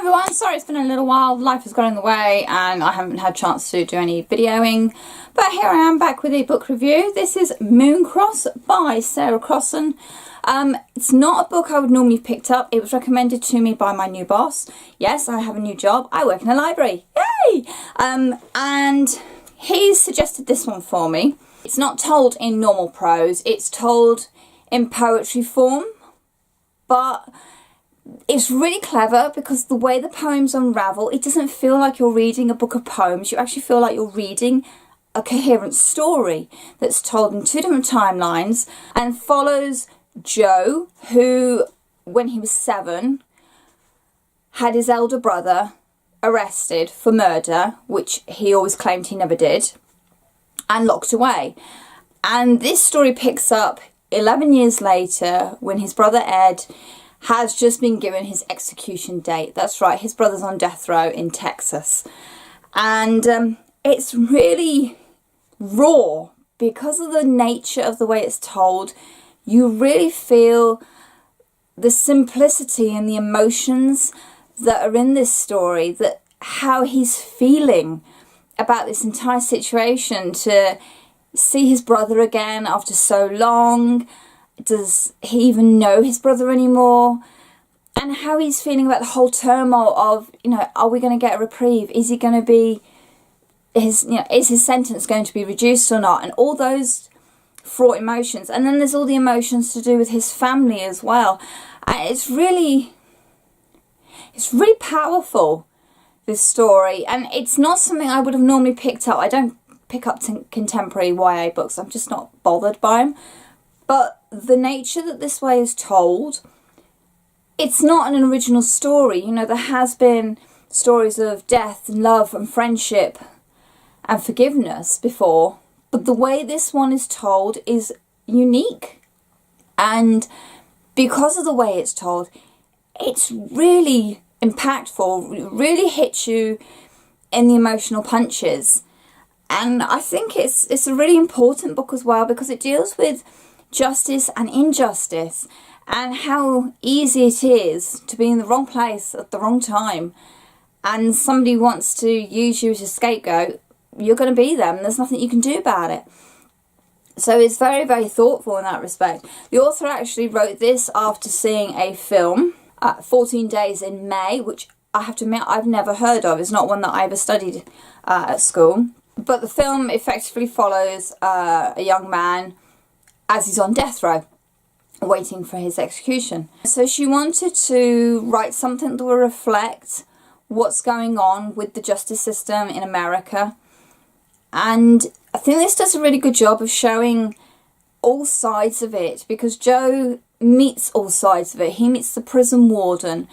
everyone, sorry it's been a little while, life has got in the way and I haven't had a chance to do any videoing, but here I am back with a book review. This is Moonrise by Sarah Crossan. It's not a book I would normally have picked up. It was recommended to me by my new boss. Yes, I have a new job. I work in a library. Yay! And he's suggested this one for me. It's not told in normal prose, it's told in poetry form, but it's really clever because the way the poems unravel, it doesn't feel like you're reading a book of poems. You actually feel like you're reading a coherent story that's told in two different timelines and follows Joe, who, when he was 7, had his elder brother arrested for murder, which he always claimed he never did, and locked away. And this story picks up 11 years later when his brother Ed has just been given his execution date. That's right, his brother's on death row in Texas. And it's really raw because of the nature of the way it's told. You really feel the simplicity and the emotions that are in this story, that how he's feeling about this entire situation, to see his brother again after so long. Does he even know his brother anymore? And how he's feeling about the whole turmoil of, you know, are we going to get a reprieve? Is he going to be, is his sentence going to be reduced or not? And all those fraught emotions. And then there's all the emotions to do with his family as well. And it's really powerful, this story. And it's not something I would have normally picked up. I don't pick up contemporary YA books. I'm just not bothered by them. But the nature that this way is told, it's not an original story. You know, there has been stories of death and love and friendship and forgiveness before, but the way this one is told is unique. And because of the way it's told, it's really impactful, it really hits you in the emotional punches. And I think it's a really important book as well, because it deals with justice and injustice, and how easy it is to be in the wrong place at the wrong time, and somebody wants to use you as a scapegoat. You're going to be them, and there's nothing you can do about it. So it's very, very thoughtful in that respect. The author actually wrote this after seeing a film, 14 Days in May, which I have to admit I've never heard of. It's not one that I ever studied at school. But the film effectively follows a young man as he's on death row, waiting for his execution. So she wanted to write something that will reflect what's going on with the justice system in America. And I think this does a really good job of showing all sides of it, because Joe meets all sides of it. He meets the prison warden,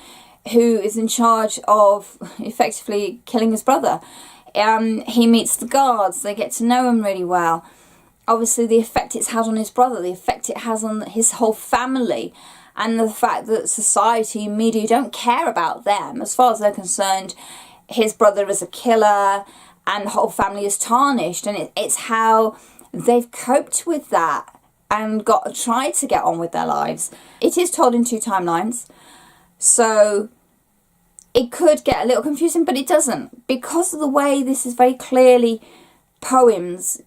who is in charge of effectively killing his brother. He meets the guards. They get to know him really well. Obviously, the effect it's had on his brother, the effect it has on his whole family, and the fact that society and media don't care about them. As far as they're concerned, his brother is a killer and the whole family is tarnished, and it's how they've coped with that and tried to get on with their lives. It is told in two timelines, so it could get a little confusing, but it doesn't, because of the way this is very clearly poems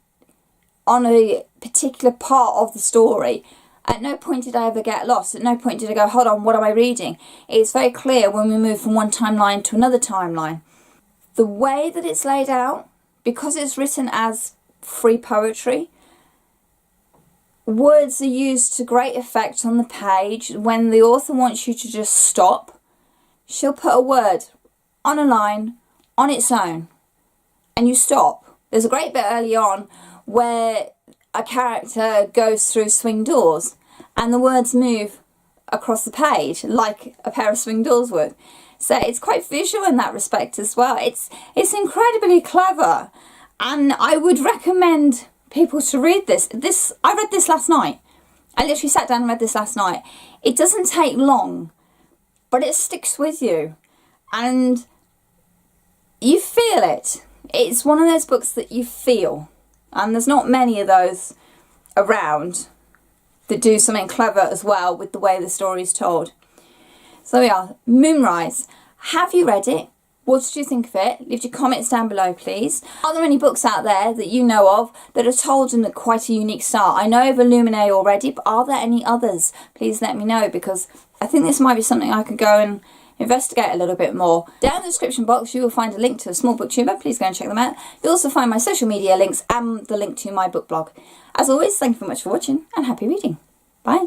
on a particular part of the story. At no point did I ever get lost. At no point did I go, hold on, what am I reading? It's very clear when we move from one timeline to another timeline. The way that it's laid out, because it's written as free poetry, words are used to great effect on the page. When the author wants you to just stop, she'll put a word on a line on its own, and you stop. There's a great bit early on where a character goes through swing doors and the words move across the page like a pair of swing doors would. So it's quite visual in that respect as well. It's incredibly clever, and I would recommend people to read this. I read this last night. I literally sat down and read this last night. It doesn't take long, but it sticks with you and you feel it. It's one of those books that you feel. And there's not many of those around that do something clever as well with the way the story is told. So we are, Moonrise. Have you read it? What did you think of it? Leave your comments down below, please. Are there any books out there that you know of that are told in quite a unique style? I know of Illuminae already, but are there any others? Please let me know, because I think this might be something I could go and investigate a little bit more. Down in the description box you will find a link to a small booktuber. Please go and check them out. You'll also find my social media links and the link to my book blog. As always, thank you very much for watching and happy reading. Bye.